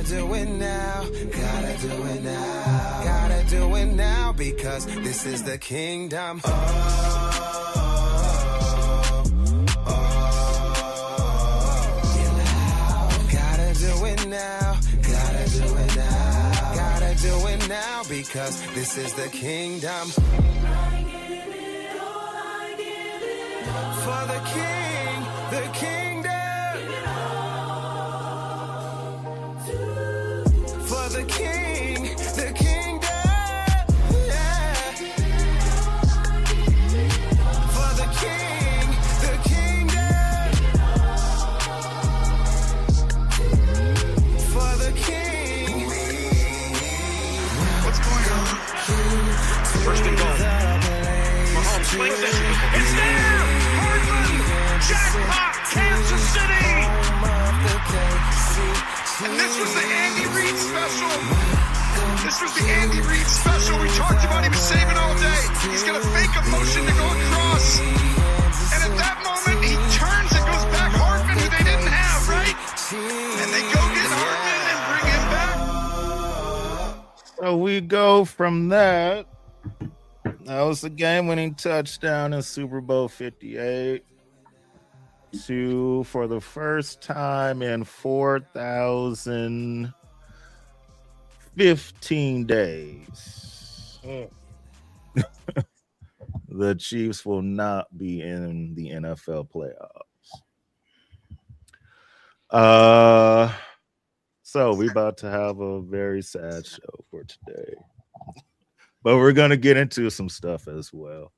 Gotta do it now. Gotta do it now. Gotta do it now because this is the kingdom. Gotta do it now. Gotta do it now. Gotta do it now because this is the kingdom. For the king, the kingdom. For the king, the kingdom. Yeah. For the king, the kingdom. For the king. What's going on? First and goal. Mahomes slings it. It's there! Jackpot, Kansas City! And this was the Andy Reid special. This was the Andy Reid special. We talked about he was saving all day. He's going to fake a motion to go across. And at that moment, he turns and goes back Hartman, who they didn't have, right? And they go get Hartman and bring him back. So we go from that. That was the game-winning touchdown in Super Bowl 58. To, for the first time in 4,015 days, the Chiefs will not be in the NFL playoffs. So we're about to have a very sad show for today. But we're going to get into some stuff as well.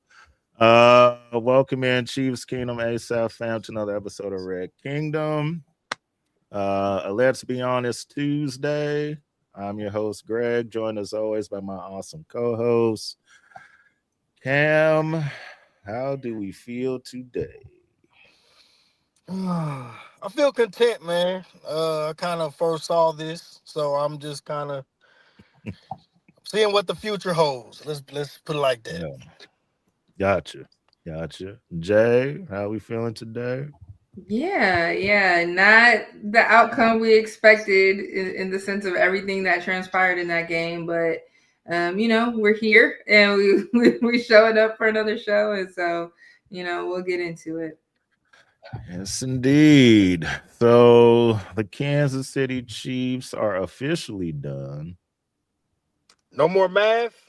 Welcome in Chiefs Kingdom ASAP fam to another episode of Red Kingdom. Let's be honest Tuesday. I'm your host Greg, joined as always by my awesome co-host Cam. How do we feel today? I feel content, man. I kind of foresaw this, so I'm just kind of seeing what the future holds. Let's put it like that. Yeah. Gotcha. Jay, how we feeling today? Yeah. Not the outcome we expected in the sense of everything that transpired in that game, but we're here and we showed up for another show, and so we'll get into it. Yes, indeed. So the Kansas City Chiefs are officially done. No more math.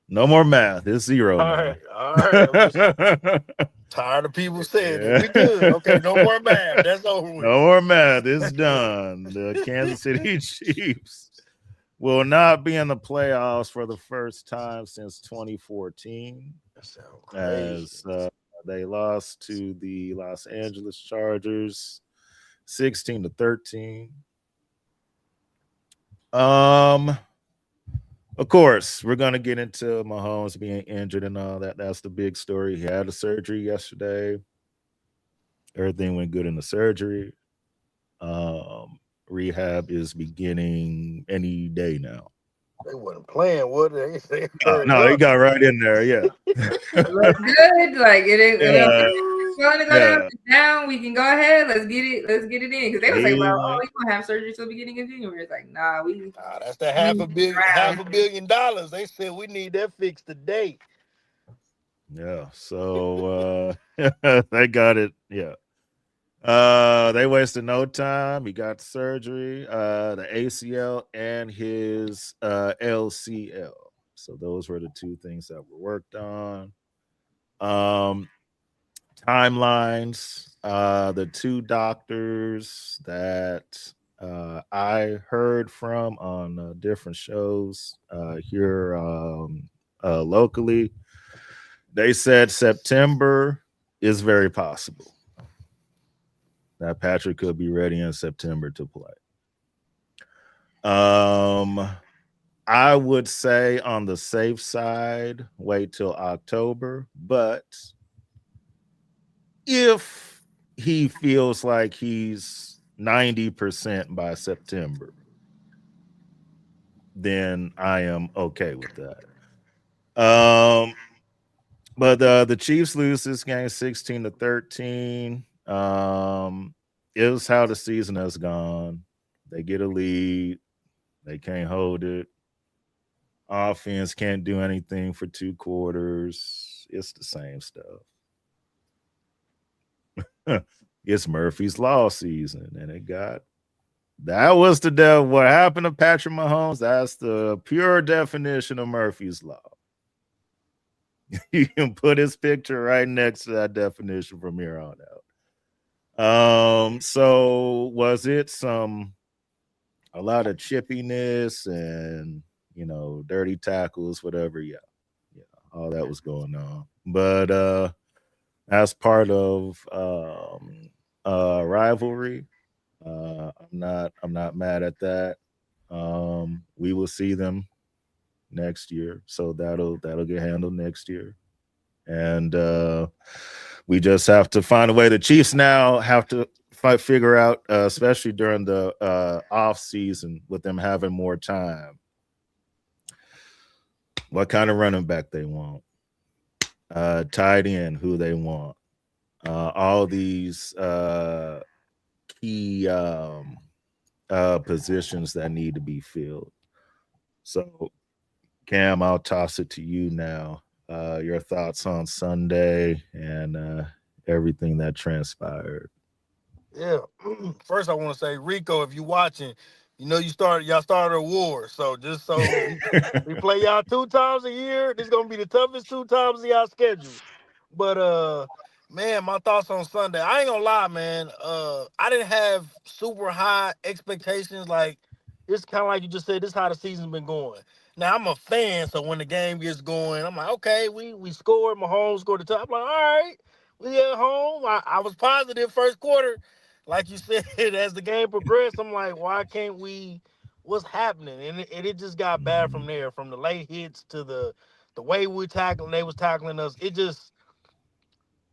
No more math. It's zero. All right. Tired of people saying it. We good. Okay, no more math. That's over with. No more math. It's done. The Kansas City Chiefs will not be in the playoffs for the first time since 2014. That sounds crazy. As they lost to the Los Angeles Chargers 16-13. Of course, we're going to get into Mahomes being injured and all that. That's the big story. He had a surgery yesterday. Everything went good in the surgery. Rehab is beginning any day now. They wasn't playing, would they? No, he got right in there, yeah. Looks good. Like it ain't going to go up and down. We can go ahead. Let's get it in. Because they were saying, well, we're gonna have surgery till the beginning of January. It's like, nah, that's the $500 million. They said we need that fixed today. Yeah, so they got it. Yeah. They wasted no time. He got surgery, the ACL and his LCL. So those were the two things that were worked on. Timelines. The two doctors that I heard from on different shows here locally, they said September is very possible. That Patrick could be ready in September to play. I would say on the safe side, wait till October. But if he feels like he's 90% by September, then I am okay with that. But the Chiefs lose this game 16-13. It was how the season has gone. They get a lead. They can't hold it. Offense can't do anything for 2 quarters. It's the same stuff. It's Murphy's Law season, and that was what happened to Patrick Mahomes. That's the pure definition of Murphy's Law. You can put his picture right next to that definition from here on out. So was it a lot of chippiness and dirty tackles, whatever? Yeah, all that was going on. But as part of rivalry, I'm not mad at that. We will see them next year, so that'll get handled next year. And we just have to find a way. The Chiefs now have to figure out, especially during the off season, with them having more time, what kind of running back they want, tight end who they want, all these key positions that need to be filled. So, Cam, I'll toss it to you now. Your thoughts on Sunday and everything that transpired. Yeah. First, I want to say, Rico, if you're watching, y'all started a war. So just so we play y'all 2 times a year, this is gonna be the toughest 2 times of y'all schedule. But man, my thoughts on Sunday. I ain't gonna lie, man. I didn't have super high expectations. Like, it's kind of like you just said, this is how the season's been going. Now, I'm a fan, so when the game gets going, I'm like, okay, we scored. Mahomes scored the touchdown. I'm like, all right, we at home. I was positive first quarter. Like you said, as the game progressed, I'm like, why can't we? What's happening? And it just got bad from there, from the late hits to the way they was tackling us. It just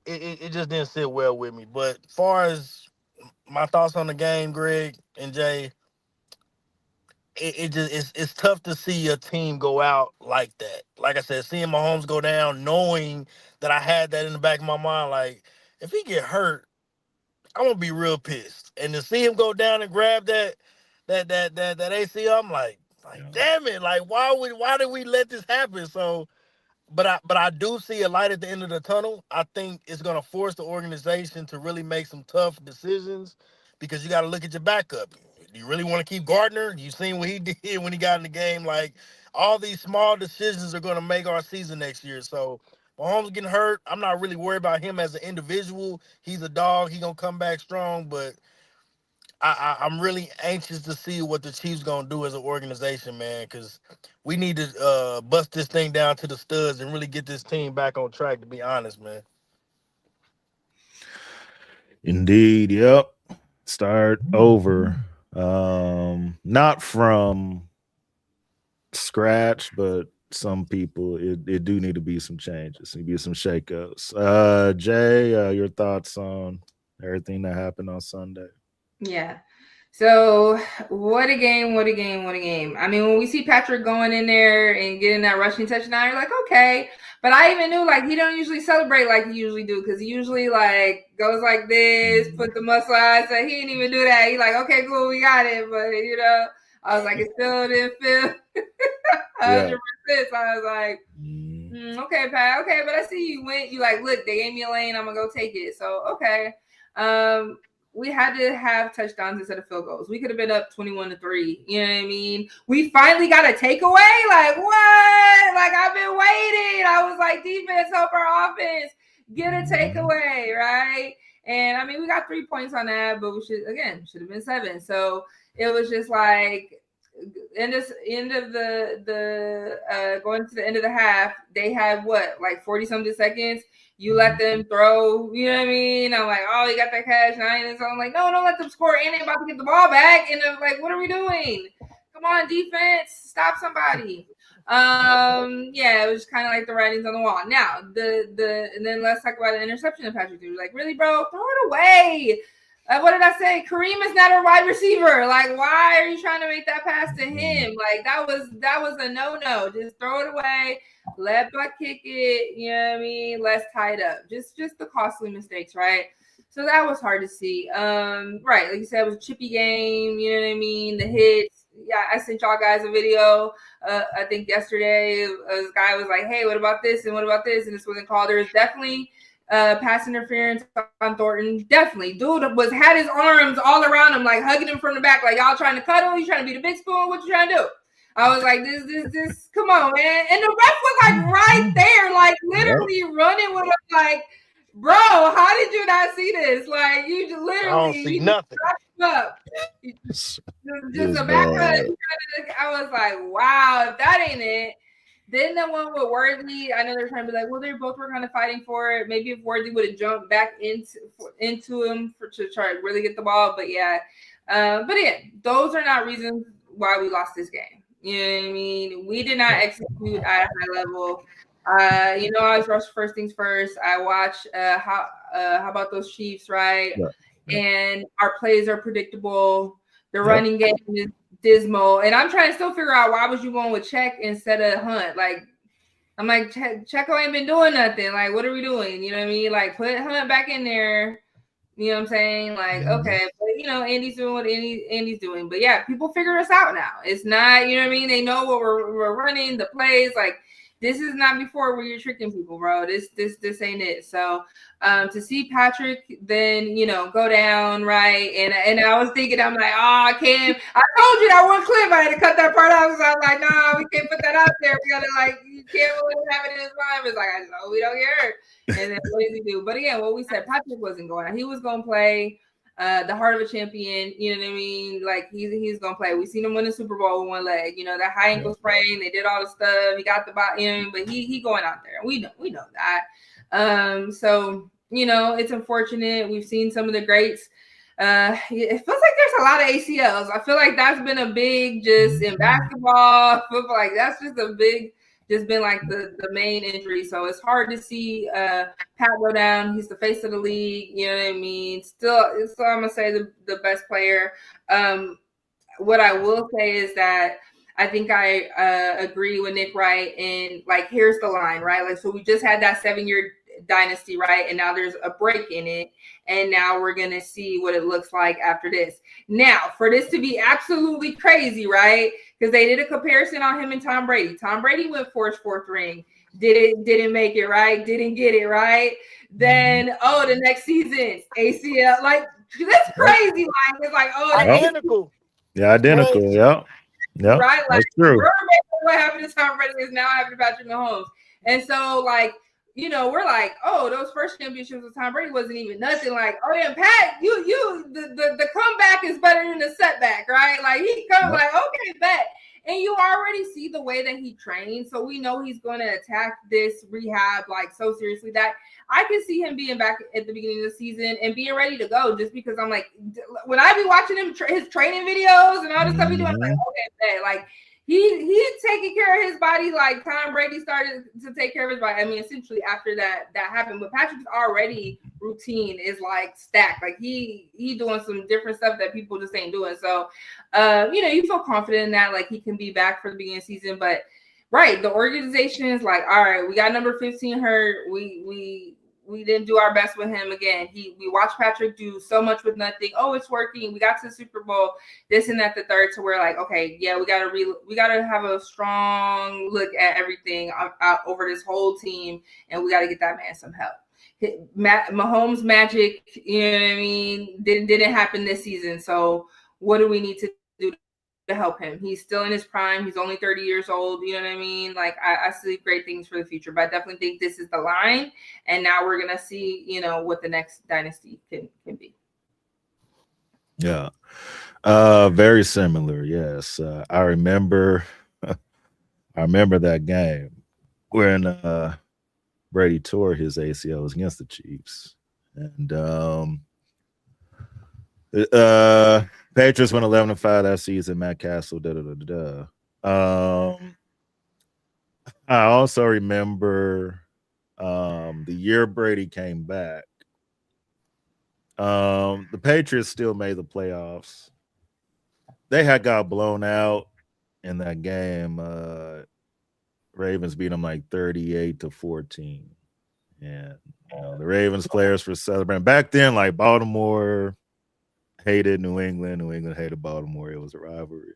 didn't sit well with me. But as far as my thoughts on the game, Greg and Jay, it's tough to see a team go out like that. Like I said, seeing Mahomes go down, knowing that I had that in the back of my mind, like, if he get hurt, I'm gonna be real pissed. And to see him go down and grab that ACL, I'm like, damn it! Like, why did we let this happen? So, but I do see a light at the end of the tunnel. I think it's gonna force the organization to really make some tough decisions, because you got to look at your backup. Do you really want to keep Gardner? You seen what he did when he got in the game. Like, all these small decisions are gonna make our season next year. So, Mahomes getting hurt, I'm not really worried about him as an individual. He's a dog. He gonna come back strong. But I'm really anxious to see what the Chiefs gonna do as an organization, man, because we need to bust this thing down to the studs and really get this team back on track, to be honest, man. Indeed, yep. Start over. Not from scratch, but some people, it do need to be some changes, need to be some shakeups. Jay, your thoughts on everything that happened on Sunday? Yeah. So what a game. I mean, when we see Patrick going in there and getting that rushing touchdown, you're like, okay. But I even knew, like, he don't usually celebrate like he usually do, because he usually, like, goes like this, put the muscle eyes. So he didn't even do that. He like, okay, cool, we got it. But, I was like, it still didn't feel 100%. So I was like, okay, Pat, okay. But I see you went. You like, look, they gave me a lane. I'm going to go take it. So, okay. We had to have touchdowns instead of field goals. We could have been up 21-3. You know what I mean? We finally got a takeaway. Like, what? Like, I've been waiting. I was like, defense, help our offense. Get a takeaway, right? And, I mean, we got 3 points on that, but we should have been 7. So it was just like, end of the going to the end of the half, they had what, like 40-something seconds. You let them throw, you know what I mean? I'm like, oh, you got that cash 9. So I'm like, no, don't let them score. And they're about to get the ball back. And I'm like, what are we doing? Come on, defense, stop somebody. Yeah, it was kind of like the writings on the wall. Now, and then let's talk about the interception that Patrick threw. Like, really, bro, throw it away. What did I say? Kareem is not a wide receiver. Like, why are you trying to make that pass to him? Like, that was a no-no. Just throw it away. Let Buck kick it. You know what I mean? Let's tie it up. Just the costly mistakes, right? So that was hard to see. Right, like you said, it was a chippy game. You know what I mean? The hits. I sent y'all guys a video. I think yesterday, this guy was like, "Hey, what about this and what about this?" And this wasn't called. There was definitely pass interference on Thornton. Definitely, dude had his arms all around him, like hugging him from the back, like y'all trying to cuddle. You trying to be the big spoon? What you trying to do? I was like, this. Come on, man! And the ref was like right there, like literally running with him, like, bro, how did you not see this? Like, you just literally, I don't see nothing. Up. Just a back cut. I was like, wow, if that ain't it. Then the one with Worthy, I know they're trying to be like, well, they both were kind of fighting for it. Maybe if Worthy would have jumped back into him to try to really get the ball. But yeah, those are not reasons why we lost this game. You know what I mean? We did not execute at a high level. I always rush first things first. I watch how about those Chiefs, right? Yeah. And our plays are predictable. The running game is dismal. And I'm trying to still figure out why was you going with Check instead of Hunt? Like, I'm like, Checo ain't been doing nothing. Like, what are we doing? You know what I mean? Like, put Hunt back in there. You know what I'm saying? Like, okay, but Andy's doing what Andy's doing. But yeah, people figure us out now. It's not, you know what I mean? They know what we're running, the plays, like. This is not before where you're tricking people, bro. This ain't it. So to see Patrick then, go down, right? And I was thinking, I'm like, oh, I can't. I told you that one clip, I had to cut that part out. So I was like, no, we can't put that out there. We gotta you can't really have it in his mind. It's like, I know we don't get hurt. And then what does he do? But again, what we said, Patrick wasn't going out. He was gonna play. The heart of a champion, you know what I mean? Like he's gonna play. We seen him win the Super Bowl with one leg. That high ankle sprain. They did all the stuff. He got the body, but he going out there. We know that. So it's unfortunate. We've seen some of the greats. It feels like there's a lot of ACLs. I feel like that's been a big just in basketball, football. Like that's just a big. Just been like the main injury. So it's hard to see Pat go down. He's the face of the league. You know what I mean? Still I'm going to say the best player. What I will say is that I think I agree with Nick Wright. And like, here's the line, right? Like, so we just had that 7-year dynasty, right? And now there's a break in it. And now we're going to see what it looks like after this. Now, for this to be absolutely crazy, right? Because they did a comparison on him and Tom Brady. Tom Brady went for his 4th ring. Didn't make it, right? Didn't get it, right? Then, the next season, ACL. Like, that's crazy. Like, it's like, identical. Yeah, identical. Yep. Right? Like, that's true. What happened to Tom Brady is now happening to Patrick Mahomes. And so, like, we're like, those first championships with Tom Brady wasn't even nothing. Like, yeah, Pat, the comeback is better than the setback, right? Like he comes like, okay, bet. And you already see the way that he trains, so we know he's going to attack this rehab like so seriously that I can see him being back at the beginning of the season and being ready to go. Just because I'm like, when I be watching him his training videos and all the stuff he doing, I'm like, okay, bet. Like. He's taking care of his body like Tom Brady started to take care of his body. I mean, essentially after that happened. But Patrick's already routine is like stacked. Like he doing some different stuff that people just ain't doing. So, you feel confident in that. Like he can be back for the beginning of the season. But right, the organization is like, all right, we got number 15 hurt. We didn't do our best with him again. We watched Patrick do so much with nothing. Oh, it's working. We got to the Super Bowl, this and that, the third. So we're like, okay, yeah, we gotta have a strong look at everything out over this whole team, and we got to get that man some help. Mahomes magic, you know what I mean, didn't happen this season. So what do we need to do to help him? He's still in his prime. He's only 30 years old. You know what I mean? Like I see great things for the future, but I definitely think this is the line. And now we're going to see, what the next dynasty can be. Yeah. Very similar. Yes. I remember that game when Brady tore his ACL against the Chiefs. And Patriots went 11-5 that season. Matt Castle. I also remember the year Brady came back. The Patriots still made the playoffs. They had got blown out in that game. Ravens beat them like 38-14. And the Ravens players were celebrating. Back then, like Baltimore hated New England. New England hated Baltimore. It was a rivalry.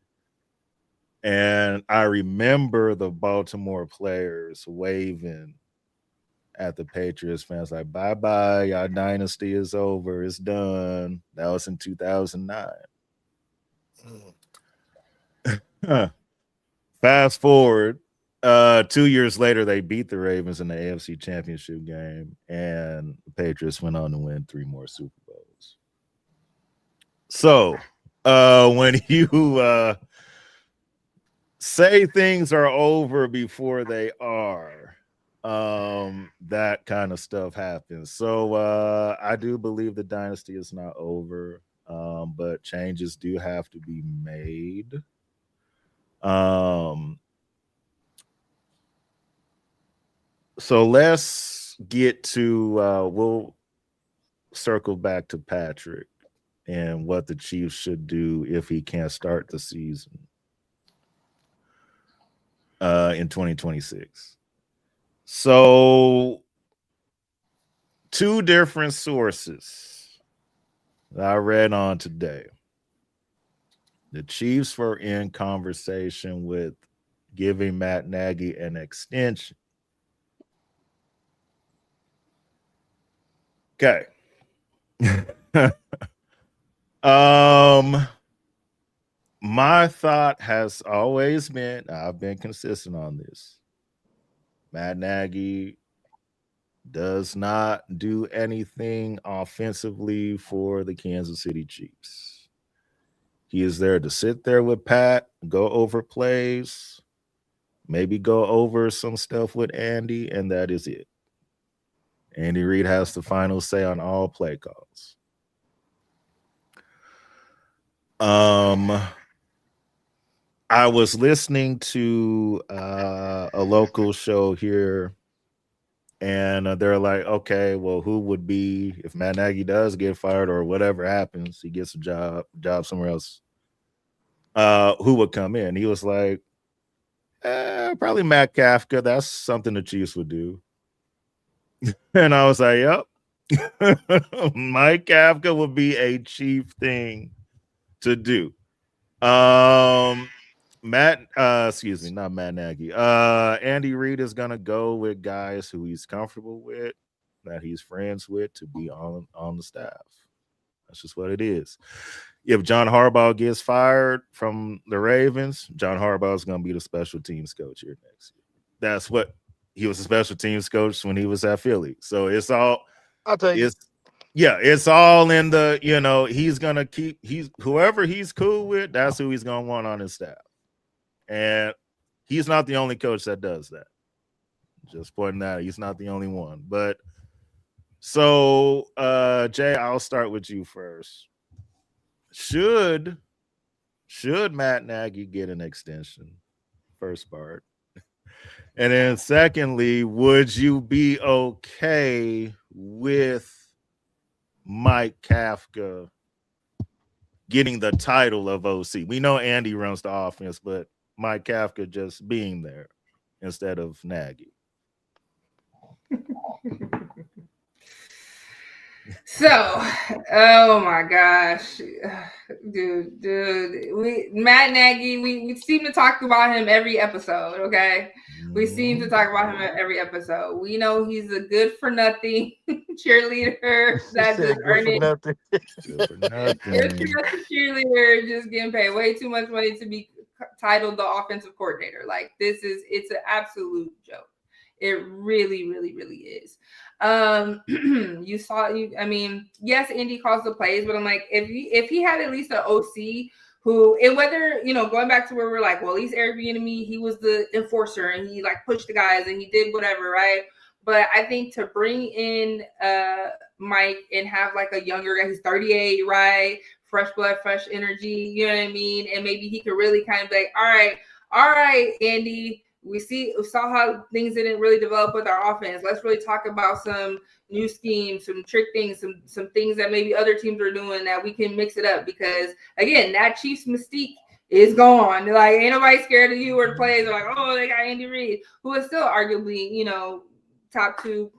And I remember the Baltimore players waving at the Patriots fans like, bye-bye, y'all dynasty is over, it's done. That was in 2009. Mm. Fast forward, 2 years later, they beat the Ravens in the AFC Championship game, and the Patriots went on to win 3 more Super Bowls. So, when you say things are over before they are, that kind of stuff happens. So, I do believe the dynasty is not over, but changes do have to be made. So let's get to we'll circle back to Patrick and what the Chiefs should do if he can't start the season in 2026. So 2 different sources that I read on today. The Chiefs were in conversation with giving Matt Nagy an extension. Okay. My thought has always been, I've been consistent on this. Matt Nagy does not do anything offensively for the Kansas City Chiefs. He is there to sit there with Pat, go over plays, maybe go over some stuff with Andy, and that is it. Andy Reid has the final say on all play calls. I was listening to a local show here, and they're like, okay, well, who would be, if Matt Nagy does get fired or whatever happens, he gets a job somewhere else, who would come in? He was like, probably Matt Kafka. That's something the Chiefs would do. And I was like, yep. Mike Kafka would be a Chief thing to do. Not Matt Nagy. Andy Reid is gonna go with guys who he's comfortable with, that he's friends with, to be on the staff. That's just what it is. If John Harbaugh gets fired from the Ravens, John Harbaugh is gonna be the special teams coach here next year. That's what he was, a special teams coach when he was at Philly. So it's all, I'll take it. It's all in the, he's gonna keep, whoever he's cool with, that's who he's gonna want on his staff. And he's not the only coach that does that. Just pointing out, he's not the only one. But so Jay, I'll start with you first. Should Matt Nagy get an extension? First part. And then secondly, would you be okay with Mike Kafka getting the title of OC? We know Andy runs the offense, but Mike Kafka just being there instead of Nagy. So, oh my gosh, dude, Matt Nagy, we seem to talk about him every episode, okay? We seem to talk about him every episode. We know he's a good for nothing cheerleader that's just earning Good for nothing. cheerleader, just getting paid way too much money to be titled the offensive coordinator. Like, it's an absolute joke. It really, really, really is. Yes, Andy calls the plays, but I'm like, if he had at least an OC who, and whether, going back to where we're like, well, at least Eric Bieniemy, he was the enforcer and he like pushed the guys and he did whatever, right? But I think to bring in Mike and have like a younger guy, he's 38, right? Fresh blood, fresh energy, you know what I mean? And maybe he could really kind of be like, all right, Andy, we saw how things didn't really develop with our offense. Let's really talk about some new schemes, some trick things, some things that maybe other teams are doing that we can mix it up. Because again, that Chiefs mystique is gone. Like, ain't nobody scared of you or the plays. They're like, oh, they got Andy Reid, who is still arguably, top 2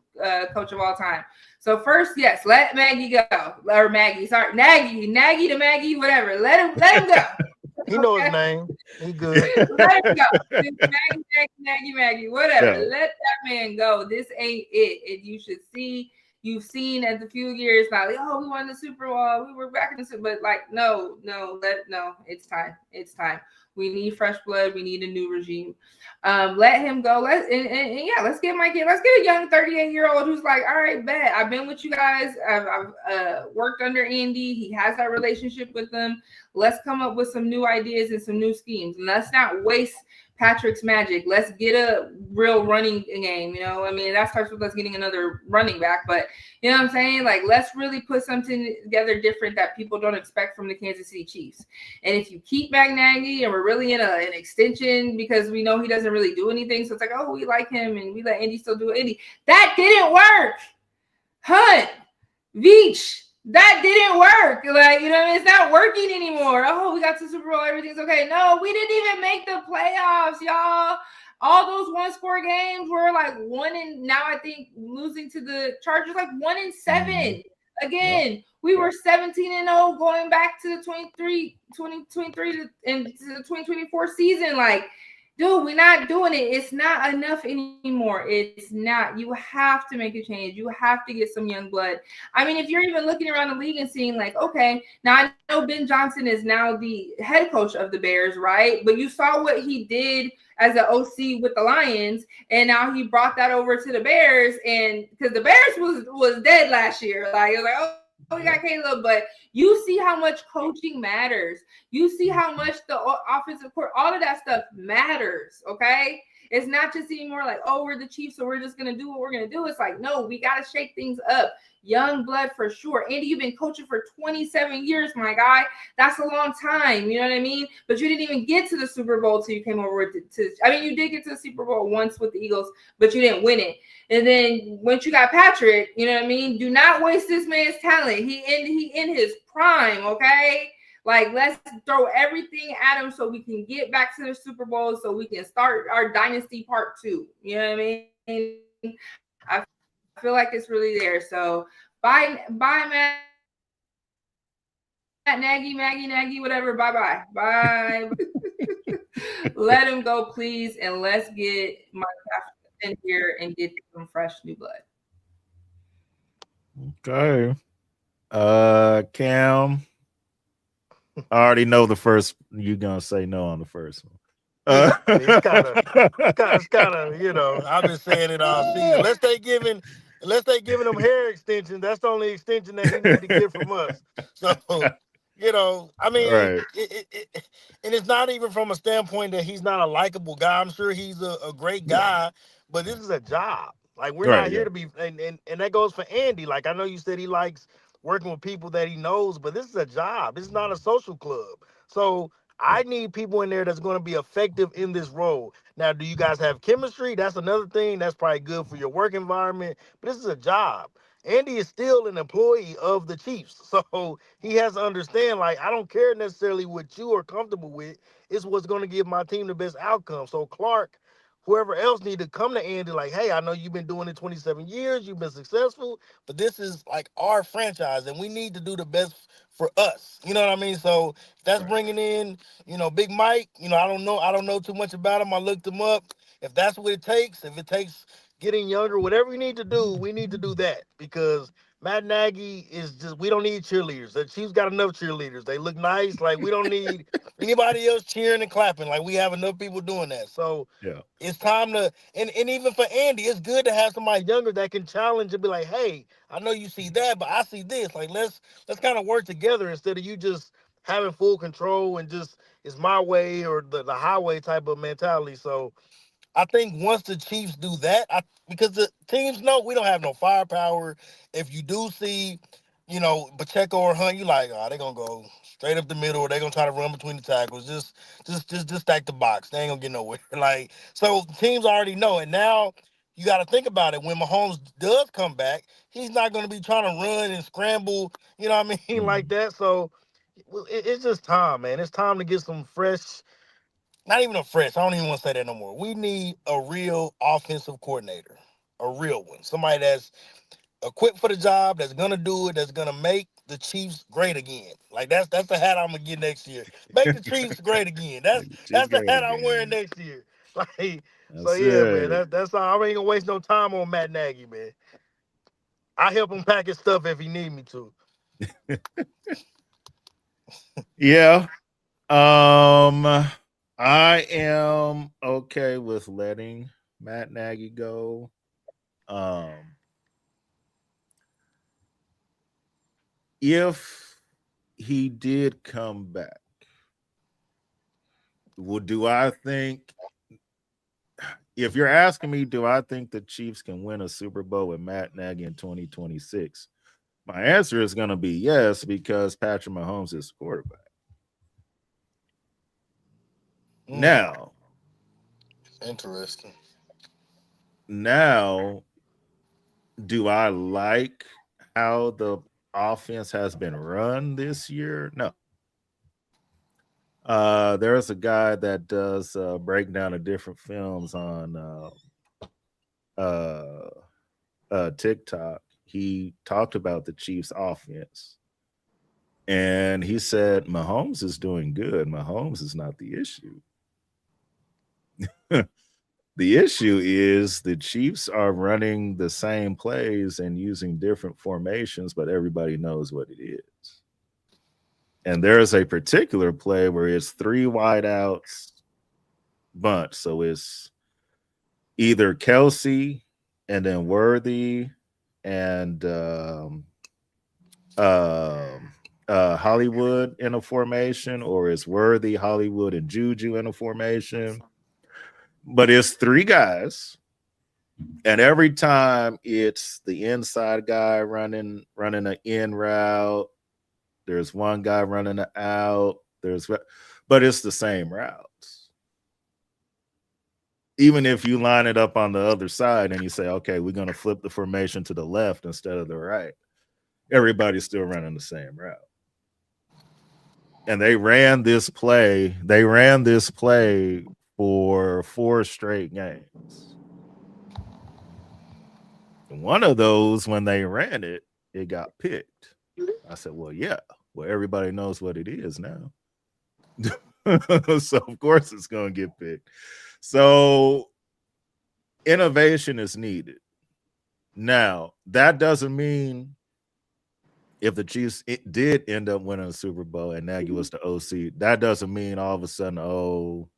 coach of all time. So first, yes, let Maggie go, or Maggie, sorry, Nagy to Maggie, whatever. Let him go. He know his name. He good. Let him go. Just Maggie, whatever. Yeah. Let that man go. This ain't it. And you should see. You've seen as a few years now, like, oh, we won the Super Bowl. We were back in the Super, but like, no. It's time. It's time. We need fresh blood. We need a new regime. Let him go. And yeah, let's get Mikey. Let's get a young 38-year-old who's like, all right, bet. I've been with you guys. I've worked under Andy. He has that relationship with them. Let's come up with some new ideas and some new schemes. And let's not waste Patrick's magic. Let's get a real running game. I mean, that starts with us getting another running back. But you know what I'm saying? Like, let's really put something together different that people don't expect from the Kansas City Chiefs. And if you keep Nagy and we're really in an extension because we know he doesn't really do anything, so it's like, oh, we like him and we let Andy still do it. Andy, that didn't work. Hunt, Veach, that didn't work. Like, it's not working anymore. Oh, we got to the Super Bowl. Everything's okay. No, we didn't even make the playoffs, y'all. All those one-score games were like now I think losing to the Chargers, like 1-7. Again, we were 17-0 going back to the 2023 and to the 2024 season. Like, dude, we're not doing it. It's not enough anymore. It's not. You have to make a change. You have to get some young blood. I mean, if you're even looking around the league and seeing like, okay, now I know Ben Johnson is now the head coach of the Bears, right? But you saw what he did as an OC with the Lions, and now he brought that over to the Bears, and because the Bears was dead last year. Like, it was like, oh, we got Caleb, but you see how much coaching matters. You see how much the offensive court, all of that stuff matters, okay? It's not just anymore like, oh, we're the Chiefs, so we're just going to do what we're going to do. It's like, no, we got to shake things up. Young blood for sure. Andy, you've been coaching for 27 years, my guy. That's a long time. You know what I mean? But you didn't even get to the Super Bowl till you came over I mean, you did get to the Super Bowl once with the Eagles, but you didn't win it. And then once you got Patrick, you know what I mean? Do not waste this man's talent. He in his prime, okay? Like, let's throw everything at him so we can get back to the Super Bowl, so we can start our dynasty part 2. You know what I mean? I feel like it's really there. So bye Matt Nagy, whatever. Bye. Let him go, please, and let's get Mike in here and get some fresh new blood. Okay. Cam. I already know the first. You're gonna say no on the first one. It's kind of, I've been saying it all season. Unless they giving them hair extensions, that's the only extension that he need to get from us. So, I mean, right. And it's not even from a standpoint that he's not a likable guy. I'm sure he's a great guy, but this is a job. Like, we're not here to be, and that goes for Andy. Like, I know you said he likes working with people that he knows, but this is a job. This is not a social club. So I need people in there that's going to be effective in this role. Now, do you guys have chemistry? That's another thing. That's probably good for your work environment. But this is a job. Andy is still an employee of the Chiefs. So he has to understand, like, I don't care necessarily what you are comfortable with. It's what's going to give my team the best outcome. So Clark, whoever else need to come to Andy, like, hey, I know you've been doing it 27 years. You've been successful. But this is, like, our franchise, and we need to do the best for us. You know what I mean? So that's bringing in, Big Mike. I don't know too much about him. I looked him up. If that's what it takes, if it takes getting younger, whatever we need to do that, because Matt Nagy is just, we don't need cheerleaders. The Chiefs got enough cheerleaders. They look nice. Like, we don't need anybody else cheering and clapping. Like, we have enough people doing that. So it's time to, and even for Andy, it's good to have somebody younger that can challenge and be like, hey, I know you see that, but I see this. Like, let's kind of work together instead of you just having full control and just, it's my way or the highway type of mentality. So I think once the Chiefs do that, because the teams know we don't have no firepower. If you do see, Pacheco or Hunt, you like, oh, they're gonna go straight up the middle, or they're gonna try to run between the tackles. Just stack the box. They ain't gonna get nowhere. Like, so teams already know. And now you got to think about it. When Mahomes does come back, he's not gonna be trying to run and scramble. You know what I mean, like that. So it's just time, man. It's time to get some fresh. Not even a fresh. I don't even want to say that no more. We need a real offensive coordinator, a real one, somebody that's equipped for the job, that's gonna do it, that's gonna make the Chiefs great again. Like that's the hat I'm gonna get next year. Make the Chiefs great again. That's the hat I'm wearing next year. Like so, yeah, man. That's all. I ain't gonna waste no time on Matt Nagy, man. I help him pack his stuff if he need me to. Yeah. I am okay with letting Matt Nagy go. If he did come back, do I think, if you're asking me, do I think the Chiefs can win a Super Bowl with Matt Nagy in 2026? My answer is going to be yes, because Patrick Mahomes is quarterback. Now, interesting. Now, do I like how the offense has been run this year? No. There's a guy that does breakdown of different films on TikTok. He talked about the Chiefs' offense, and he said Mahomes is doing good. Mahomes is not the issue. The issue is the Chiefs are running the same plays and using different formations, but everybody knows what it is. And there's a particular play where it's 3 wideouts bunch. So it's either Kelsey and then Worthy and Hollywood in a formation, or it's Worthy, Hollywood, and Juju in a formation. But it's 3 guys, and every time it's the inside guy running an in route. There's one guy running an out. But it's the same routes. Even if you line it up on the other side and you say, okay, we're going to flip the formation to the left instead of the right, everybody's still running the same route. And they ran this play. For 4 straight games. And one of those, when they ran it, it got picked. I said, well, yeah. Well, everybody knows what it is now. So, of course, it's going to get picked. So, innovation is needed. Now, that doesn't mean if the Chiefs did end up winning a Super Bowl and Nagy was the OC, that doesn't mean all of a sudden,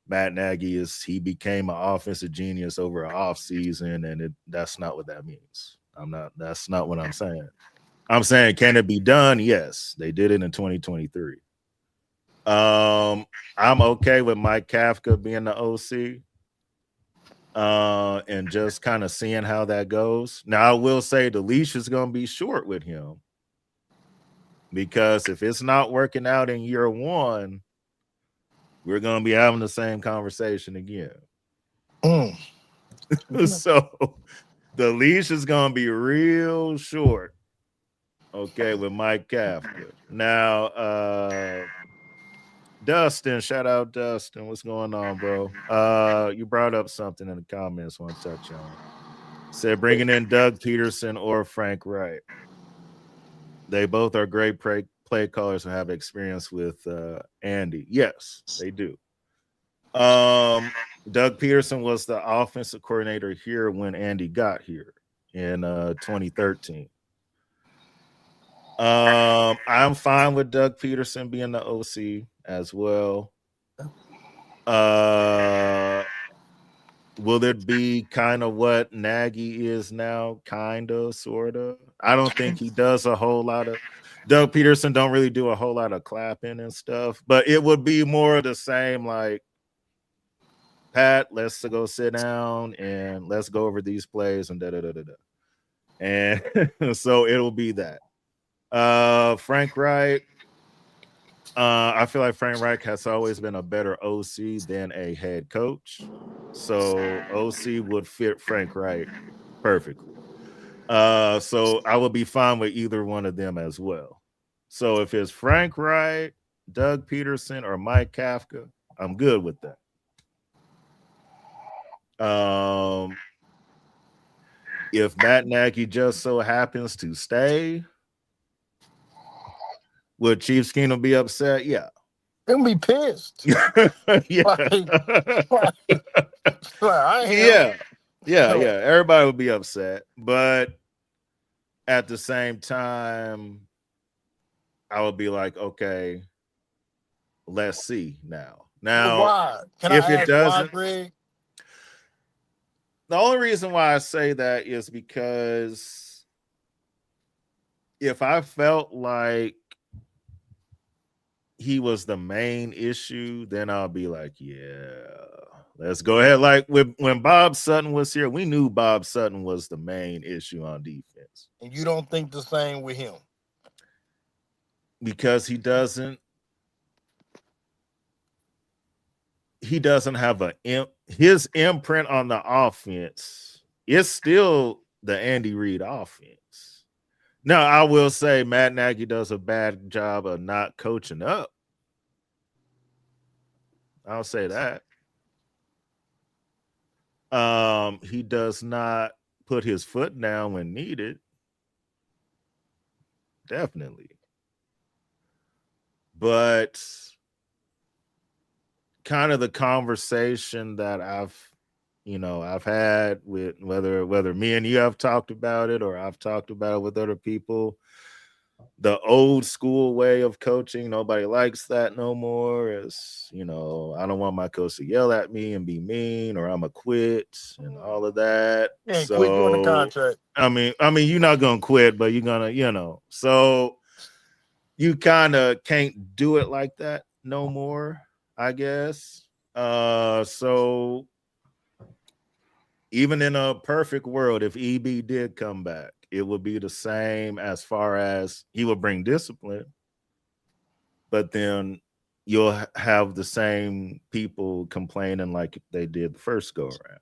Matt Nagy became an offensive genius over an off season, and that's not what that means. That's not what I'm saying. I'm saying, can it be done? Yes, they did it in 2023. I'm okay with Mike Kafka being the OC, and just kind of seeing how that goes. Now, I will say the leash is going to be short with him, because if it's not working out in year 1, we're going to be having the same conversation again. So the leash is going to be real short, okay, with Mike Kafka. Now, Dustin, shout out Dustin. What's going on, bro? You brought up something in the comments. Want to touch on? Said bringing in Doug Peterson or Frank Wright. They both are great play callers and have experience with Andy. Yes, they do. Doug Peterson was the offensive coordinator here when Andy got here in 2013. I'm fine with Doug Peterson being the OC as well. Will it be kind of what Nagy is now? Kind of, sort of. I don't think he does a whole lot of. Doug Peterson don't really do a whole lot of clapping and stuff, but it would be more of the same, like, Pat, let's go sit down and let's go over these plays and da-da-da-da-da. And so it'll be that. Frank Wright, I feel like Frank Reich has always been a better OC than a head coach. So OC would fit Frank Reich perfectly. So I would be fine with either one of them as well. So if it's Frank Reich, Doug Peterson, or Mike Kafka, I'm good with that. if Matt Nagy just so happens to stay, would Chiefs Kingdom be upset? Yeah. They'll be pissed. Yeah. Like, I am. Yeah. Yeah. Yeah. Everybody would be upset. But at the same time, I would be like, okay, let's see now. Now, Why? Can if I it ask why, doesn't, Greg? the only reason why I say that is because if I felt like he was the main issue, then I'll be like, yeah, let's go ahead. Like when Bob Sutton was here, we knew Bob Sutton was the main issue on defense And you don't think the same with him? because he doesn't have his imprint on the offense. It's still the Andy Reid offense. Now, I will say Matt Nagy does a bad job of not coaching up. I'll say that. He does not put his foot down when needed. Definitely. But kind of the conversation that I've had with whether me and you have talked about it or I've talked about it with other people, the old school way of coaching, nobody likes that no more. Is I don't want my coach to yell at me and be mean or I'm a quit and all of that. You ain't quit doing the contract. I mean you're not gonna quit, but you're gonna so you kind of can't do it like that no more, I guess. So even in a perfect world, if EB did come back, it would be the same as far as he would bring discipline, but then you'll have the same people complaining like they did the first go around.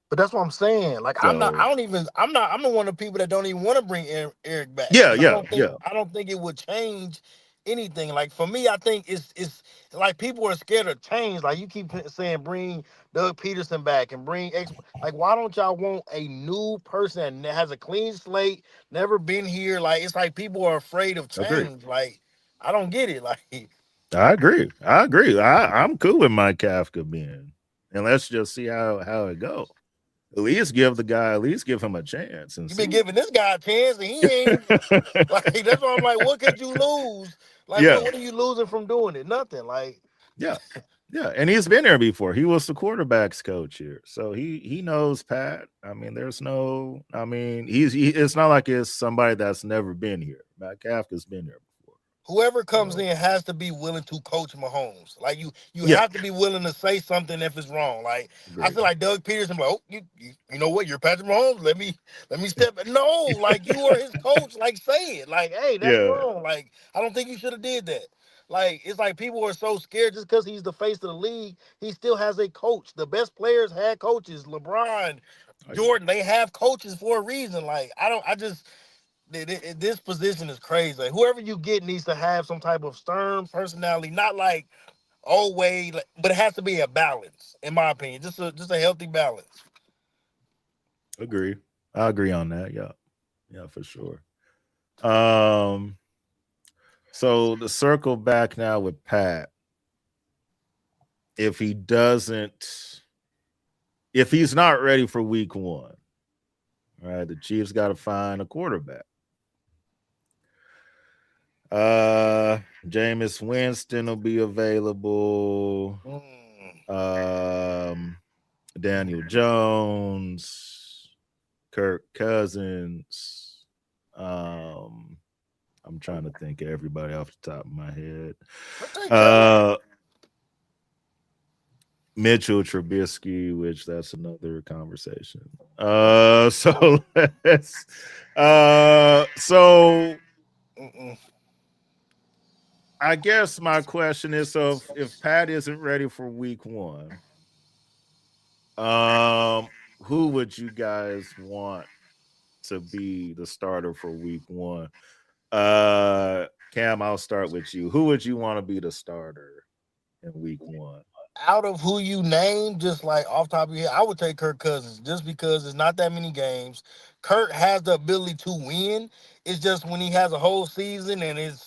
But that's what I'm saying. Like, So, I'm the one of the people that don't even want to bring Eric back. Yeah, I don't think it would change anything. Like, for me, I think it's like people are scared of change. Like, you keep saying bring Doug Peterson back and bring X. Like, why don't y'all want a new person that has a clean slate, never been here? Like, it's like people are afraid of change. Like, I don't get it. Like, I agree. I'm cool with Mike Kafka being, and let's just see how it goes. At least give him a chance. And you've been giving this guy a chance, and he ain't. Like, that's why I'm like, what could you lose? Like, what are you losing from doing it? Nothing. Like, yeah, and he's been there before. He was the quarterback's coach here, so he knows Pat. I mean, it's not like it's somebody that's never been here. Matt Kafka's been there before. Whoever comes in has to be willing to coach Mahomes. Like, you have to be willing to say something if it's wrong. Like, I feel like Doug Peterson, like, oh, you know what? You're Patrick Mahomes. Let me step. No, like, you are his coach. Like, say it. Like, hey, that's wrong. Like, I don't think you should have did that. Like, it's like people are so scared just because he's the face of the league. He still has a coach. The best players had coaches. LeBron, Jordan, they have coaches for a reason. Like, this position is crazy. Like, whoever you get needs to have some type of stern personality, not like but it has to be a balance, in my opinion. Just a healthy balance. I agree on that. Yeah, for sure. So the circle back now with Pat. If he's not ready for week 1, right, the Chiefs got to find a quarterback. Jameis Winston will be available. Daniel Jones, Kirk Cousins. I'm trying to think of everybody off the top of my head. Mitchell Trubisky, which that's another conversation. So let's I guess my question is, so if Pat isn't ready for week 1, who would you guys want to be the starter for week 1? Cam, I'll start with you. Who would you want to be the starter in week 1? out of who you name, just like off top of your head, I would take Kirk Cousins just because it's not that many games. Kirk has the ability to win. It's just when he has a whole season and it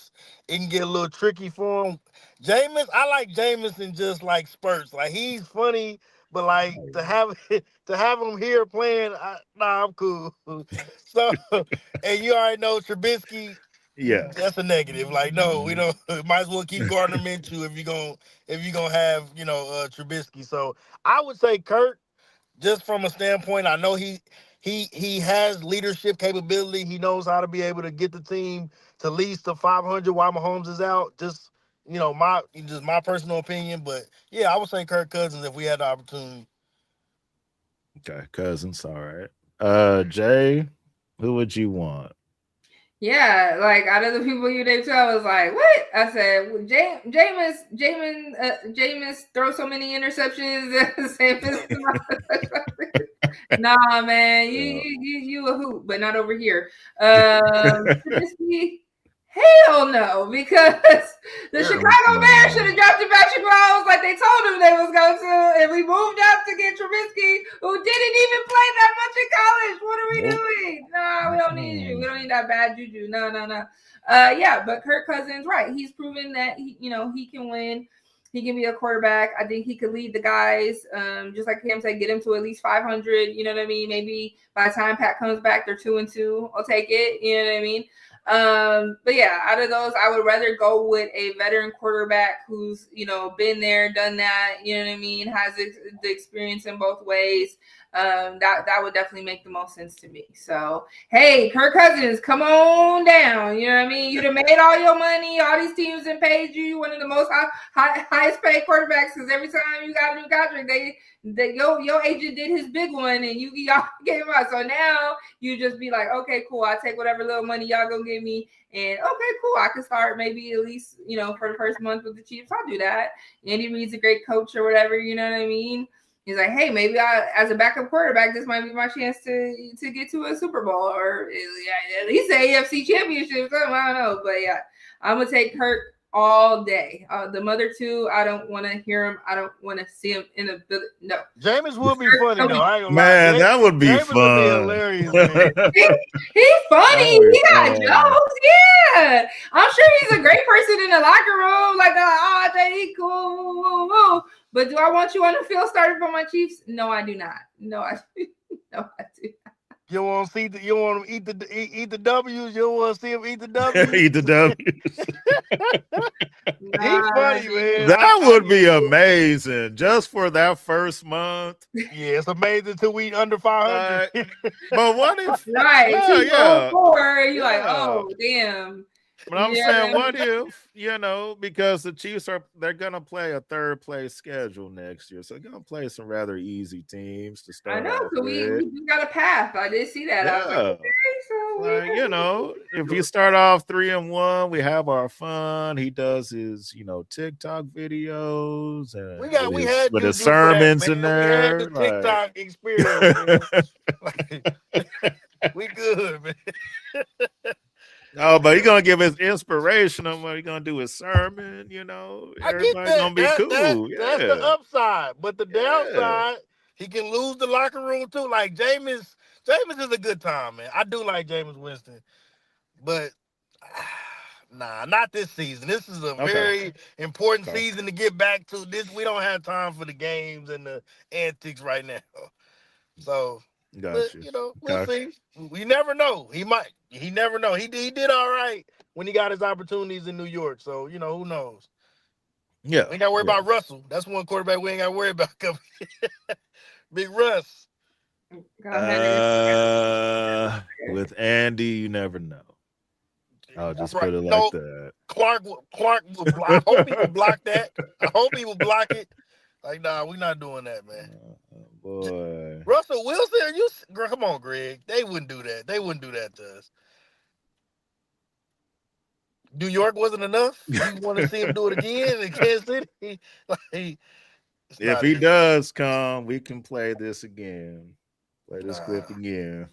can get a little tricky for him. Jameis, I like Jameis in just like spurts. Like he's funny, but like to have to have him here playing, nah, I'm cool. So, and you already know Trubisky. Yeah. That's a negative. Like, no, we don't. Might as well keep Gardner Minshew if you gonna have Trubisky. So I would say Kirk, just from a standpoint, I know he has leadership capability. He knows how to be able to get the team to at least to 500 while Mahomes is out. Just my personal opinion, but yeah, I would say Kirk Cousins if we had the opportunity. Okay, Cousins. All right. Jay, who would you want? Yeah, like out of the people you named too, I was like, what? I said, well, Jameis throw so many interceptions at the same as nah, man, you a hoop, but not over here. Trubisky, hell no, because the Chicago Bears should have drafted Patrick Mahomes like they told him they was going to, and we moved up to get Trubisky, who didn't even play that much in college. What are we doing? No, we don't need you. We don't need that bad juju. No. Yeah, but Kirk Cousins, right? He's proven that he can win. He can be a quarterback. I think he could lead the guys. Just like Cam said, get him to at least 500. You know what I mean? Maybe by the time Pat comes back, they're 2-2. I'll take it. You know what I mean? But yeah, out of those, I would rather go with a veteran quarterback who's, been there, done that, you know what I mean, has the experience in both ways. That would definitely make the most sense to me. So, hey, Kirk Cousins, come on down. You know what I mean? You'd have made all your money. All these teams have paid you. One of the most highest paid quarterbacks, because every time you got a new contract, your agent did his big one, and y'all gave him out. So now you just be like, okay, cool. I'll take whatever little money y'all gonna give me, and okay, cool. I can start maybe at least for the first month with the Chiefs. I'll do that. Andy Reid's a great coach or whatever. You know what I mean? He's like, hey, maybe as a backup quarterback, this might be my chance to get to a Super Bowl or at least an AFC Championship. I don't know, but yeah, I'm gonna take Kirk all day. The mother two, I don't want to hear him. I don't want to see him in a building. No, Jameis would be funny though. I ain't gonna Man, lie. that would be Jameis fun. would be hilarious, man. He's funny. He got jokes. Yeah, I'm sure he's a great person in the locker room. Like, he cool. But do I want you on the field starting for my Chiefs? No, I do not. No, I do. You want to see you want him eat the W's. You don't want to see him eat the W's. Eat the W's. He's funny, man. That would be amazing, just for that first month. Yeah, it's amazing till we under 500. But what if? Right, Yeah. 4, you're like, oh damn. But I'm saying, what if, because the Chiefs they're gonna play a third place schedule next year, so they're gonna play some rather easy teams to start. I know, so we got a path. I did see that. Yeah. I was like, okay, so if you start off 3-1, we have our fun. He does his, TikTok videos, and we had with his sermons that, in there. We had the TikTok experience. We good, man. Oh, but he's gonna give his inspiration on what he's gonna do his sermon. Everybody's gonna be cool. That's the upside, but the downside, he can lose the locker room too. Like Jameis is a good time, man. I do like Jameis Winston, but nah, not this season. This is a very important season to get back to. This we don't have time for the games and the antics right now. So. But, we'll see. We never know. He never know. He did all right when he got his opportunities in New York. So, who knows? Yeah. We ain't got to worry about Russell. That's one quarterback we ain't got to worry about. Big Russ. With Andy, you never know. I'll just put it like that. Clark will block. I hope he will block that. I hope he will block it. Like, nah, we're not doing that, man. Boy. Russell Wilson, come on, Greg. They wouldn't do that. They wouldn't do that to us. New York wasn't enough. You want to see him do it again in Kansas City? If he does come, we can play this again. Play this clip again.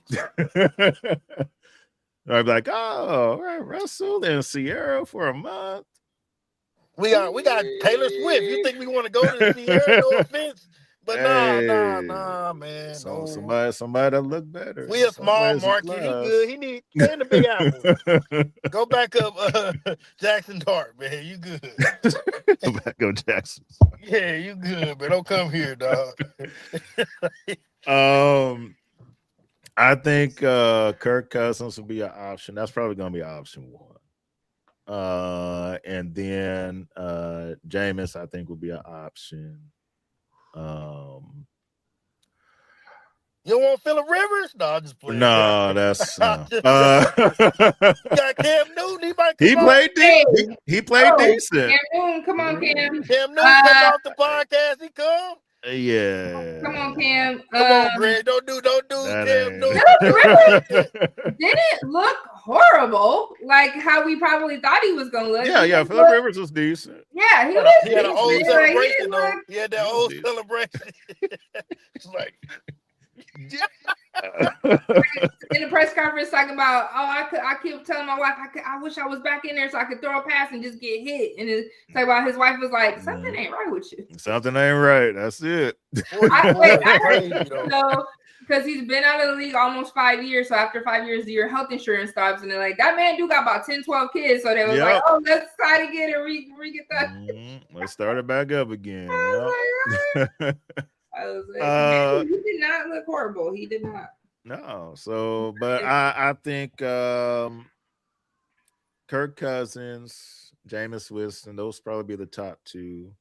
I'd be like, all right, Russell and Sierra for a month. We got Taylor Swift. You think we want to go to see her? No offense, but nah, man. So No. somebody that look better. We a Some small ways a market. He plus. good. He need stay in the Big Apple. Go back up, Jackson Dart, man. You good? Back up Jackson. Yeah, you good, but don't come here, dog. I think Kirk Cousins will be an option. That's probably going to be option one. And then Jameis, I think, will be an option. You don't want Phillip Rivers? No, I'm just playing. No, that's got Cam Newton. He might come he on. played he played decent. Cam Newton, come on, Cam. Cam Newton come off the podcast. He come. Yeah. Come on, Cam. Come on, Greg. Don't do That Cam Newton. Didn't look horrible, like how we probably thought he was gonna look. Yeah. Phillip Rivers was decent. Yeah, he had an old celebration though. He had that old decent. celebration. It's like in the press conference talking about, I keep telling my wife, I wish I was back in there so I could throw a pass and just get hit. And it's talking about his wife was like, something ain't right with you. Something ain't right. That's it. Because he's been out of the league almost 5 years. So after 5 years, your health insurance stops. And they're like, that man do got about 10, 12 kids. So they was like, oh, let's try to get it, re-get that. Let's start it back up again. I was like, he did not look horrible. He did not. No. So, but I think Kirk Cousins, Jameis Winston, those probably be the top two.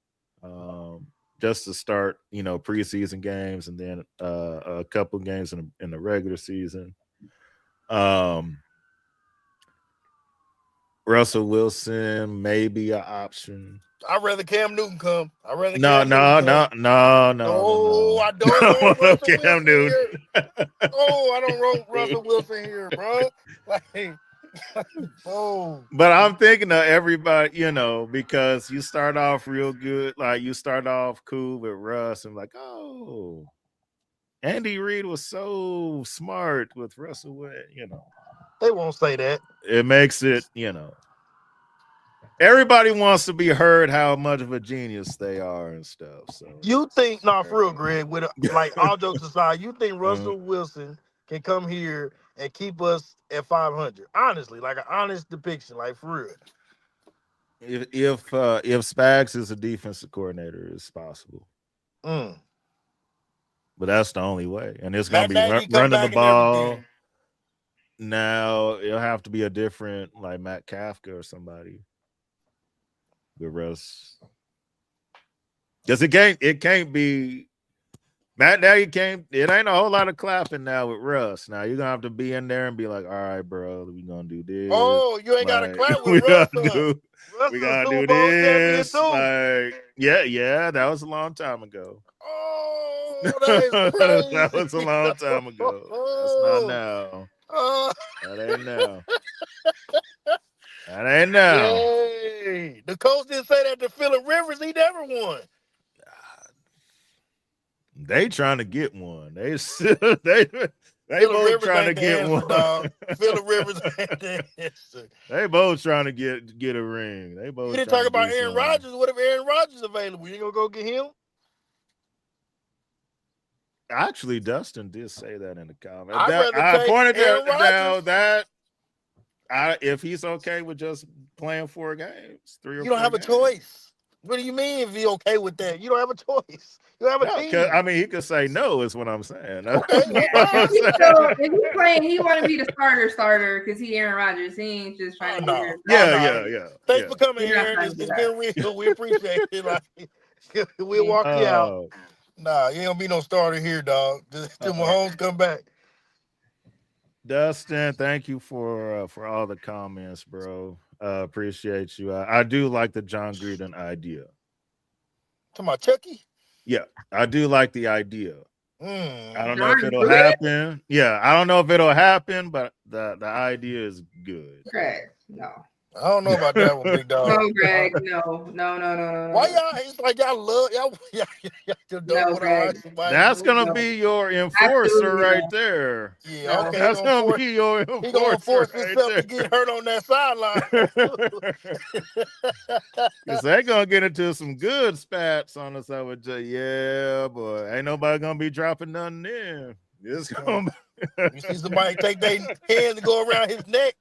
Just to start, preseason games and then a couple games in the regular season. Russell Wilson may be an option. I'd rather Cam Newton come. No. I don't want Cam Newton. I don't want Russell Wilson here, bro. But I'm thinking of everybody, because you start off real good, like you start off cool with Russ, and like, Andy Reid was so smart with Russell Wilson, They won't say that. It makes it, everybody wants to be heard how much of a genius they are and stuff. So you think, for real, Greg, with all jokes aside, you think Russell Wilson can come here and keep us at 500? Honestly, like an honest depiction, like for real. If Spags is a defensive coordinator, it's possible. But that's the only way. And it's going to be running the ball. Now it'll have to be a different, like Matt Kafka or somebody with Russ. Because it can't be Matt. Now you can't. It ain't a whole lot of clapping now with Russ. Now you're gonna have to be in there and be like, all right, bro, we gonna do this. Oh, you ain't gotta clap with Russ. We gotta do this. Yeah, that was a long time ago. Oh, that is crazy. That was a long time ago. That's not now. That ain't now. That ain't now. Hey, the coach didn't say that to Phillip Rivers. He never won. They trying to get one. They both trying to get one. Phillip Rivers ain't the answer. They both trying to get a ring. They both. You didn't talk about Aaron Rodgers. What if Aaron Rodgers is available? You ain't gonna go get him? Actually, Dustin did say that in the comment. I pointed that if he's okay with just playing 4 games, 3 or 4 you don't have a choice. What do you mean if he's okay with that? You don't have a choice. You have a team. I mean, he could say no, is what I'm saying. Okay. If he's playing, he want to be the starter because he Aaron Rodgers. He ain't just trying to be Yeah. Thanks for coming, Aaron. It's been real. We appreciate it. We'll walk you out. Nah, you ain't gonna be no starter here, dog. Till Mahomes come back. Dustin, thank you for all the comments, bro. Appreciate you. I do like the John Gruden idea. Talking about Chucky? Yeah, I do like the idea. I don't know if it'll Gruden? happen. Yeah, I don't know if it'll happen, but the idea is good. Okay, no. I don't know about that one, big dog. No, Greg. No. Why y'all? It's like y'all love y'all. Y'all don't No, want to argue Greg. somebody. That's gonna No. be your enforcer Absolutely right not. there. Yeah, No. okay. That's gonna be your He gonna enforcer force right himself to there. get hurt on that sideline. Cause they gonna get into some good spats on us. I would say, yeah, boy, ain't nobody gonna be dropping nothing in. It's gonna You see somebody take their hands and go around his neck.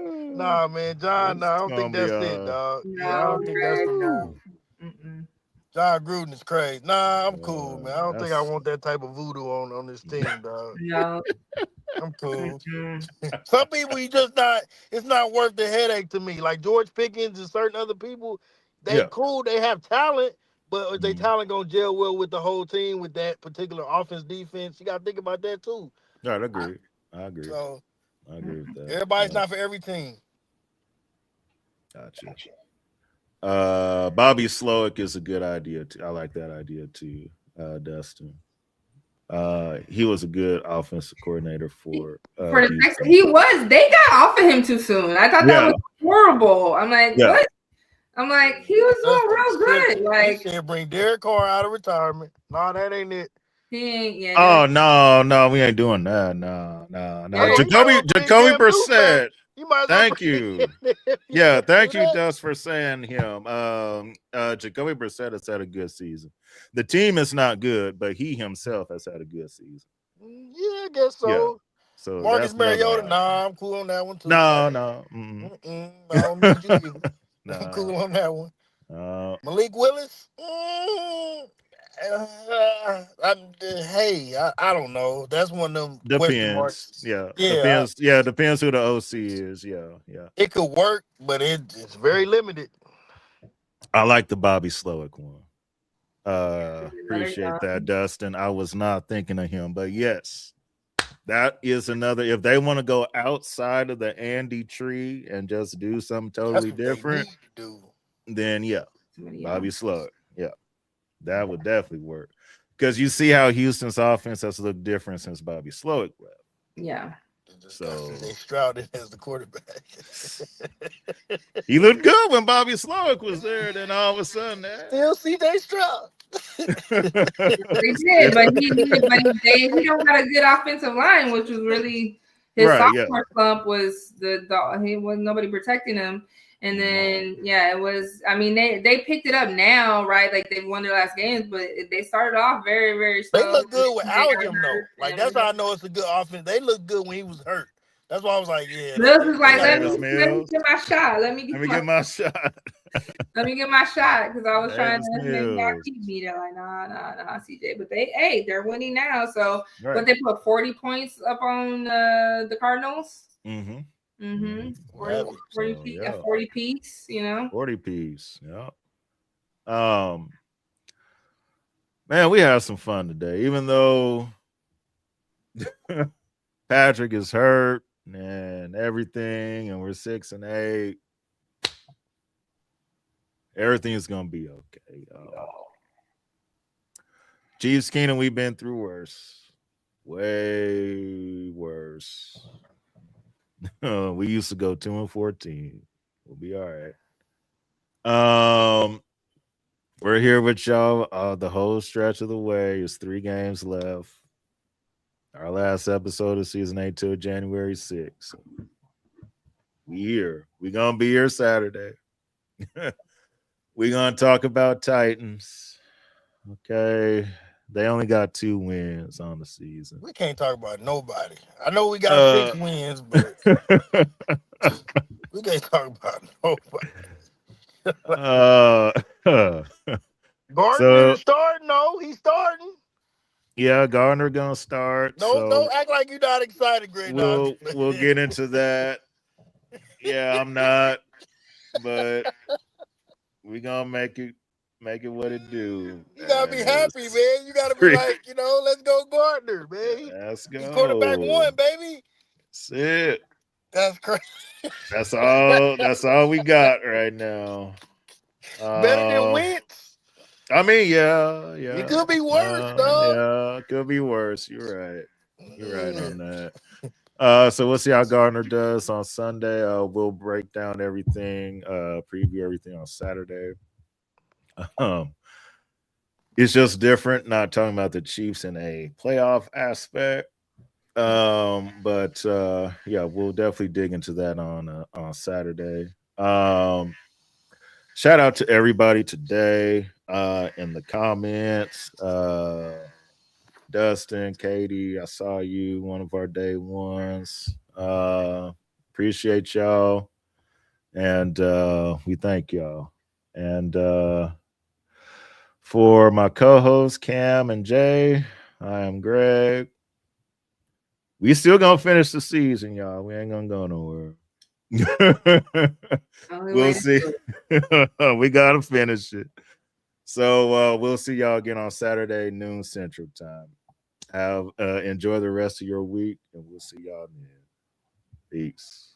Nah, man, John. Nah, I don't think that's it, dog. Yeah, I No, don't think that's the Greg. move. Mm-mm. John Gruden is crazy. Nah, I'm cool, man. I don't think I that's want that type of voodoo on this team, dog. No. I'm cool. Mm-mm. Some people you just not. It's not worth the headache to me. Like George Pickens and certain other people, they yeah. cool. They have talent, but is they Mhm. talent gonna gel well with the whole team with that particular offense defense? You gotta think about that too. Right, I agree. I agree. So I agree with that. everybody's not for every team. Gotcha. Bobby Slowick is a good idea too. I like that idea too, Dustin. He was a good offensive coordinator for For the next, Houston. he was. They got off of him too soon. I thought that Yeah, was horrible. I'm like, yeah. what? I'm like, he was doing real good. He Like, said bring Derek Carr out of retirement. No, that ain't it. he ain't. Yeah, Oh Derek. no, we ain't doing that. No. That's what we Jacoby might bring Cam Newton back. Brissett. You might as well Thank bring you. him if you Yeah, gonna thank do you, that. Dust, for saying him. Jacoby Brissett has had a good season. The team is not good, but he himself has had a good season. Yeah, I guess so. Yeah. So Marcus that's another Mariota, option. nah, I'm cool on that one too. No. I don't need you either. I'm No. cool on that one. Malik Willis, I don't know. That's one of them question marks. Depends. Yeah. Yeah, Depends who the OC is. Yeah. it could work, but it's very limited. I like the Bobby Slowick one. Another Appreciate guy. that, Dustin. I was not thinking of him, but yes, that is another. If they want to go outside of the Andy tree and just do something totally That's what different, they need to do. then yeah, Somebody Bobby else. Slowick. Yeah, that would definitely work. Because you see how Houston's offense has looked different since Bobby Slowick left. Yeah. So They Stroud in as the quarterback. he looked good when Bobby Slowick was there. Then all of a sudden, Still CJ Stroud. They did, but he don't got a good offensive line, which was really his Right, yeah. sophomore slump was he was nobody protecting him. And then it was. I mean, they picked it up now, right? Like they've won their last games, but they started off very, very slow. They look good without him though. Like that's how I know it's a good offense. They look good when he was hurt. That's why I was like, yeah. Mills was like, let me Mills. get my shot. Let me get my shot. Let me get my shot because I was trying Davis to maybe not Mills. keep me. They're like, nah, CJ. But they're winning now. So, Right. but they put 40 points up on the Cardinals. Mm-hmm. 40 piece, you know. 40 piece. Yeah. Man, we had some fun today, even though Patrick is hurt and everything, and we're 6-8. Everything's gonna be okay. Chiefs Keenan, we've been through worse. Way worse. We used to go 2-14. We'll be all right. We're here with y'all the whole stretch of the way. There's 3 games left. Our last episode of season 8 till January 6th. We here. We're gonna be here Saturday. We're gonna talk about Titans. Okay. They only got 2 wins on the season. We can't talk about nobody. I know we got 6 wins, but we can't talk about nobody. Gardner is starting. No, he's starting. Yeah, Gardner gonna start. Don't act like you're not excited, Greg. We'll get into that. Yeah, I'm not, but we gonna make it what it do. You gotta be happy, man. You gotta be like, let's go Gardner, man. Let's go. He's quarterback 1, baby. That's it. That's crazy. That's all we got right now. Better than Wentz. I mean, yeah. It could be worse, though. Yeah, it could be worse. You're right. You're right on that. So we'll see how Gardner does on Sunday. We'll break down everything, preview everything on Saturday. Um, it's just different, not talking about the Chiefs in a playoff aspect. But yeah, we'll definitely dig into that on Saturday. Shout out to everybody today in the comments. Dustin, Katie, I saw you, one of our day ones. Appreciate y'all. And we thank y'all. And for my co-hosts, Cam and Jay, I am Greg. We still gonna finish the season, y'all. We ain't gonna go nowhere. We'll see. We gotta finish it. So we'll see y'all again on Saturday, noon Central Time. Have enjoy the rest of your week, and we'll see y'all then. Peace.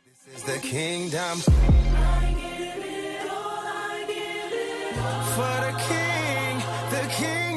This is the kingdom. For the king, the king.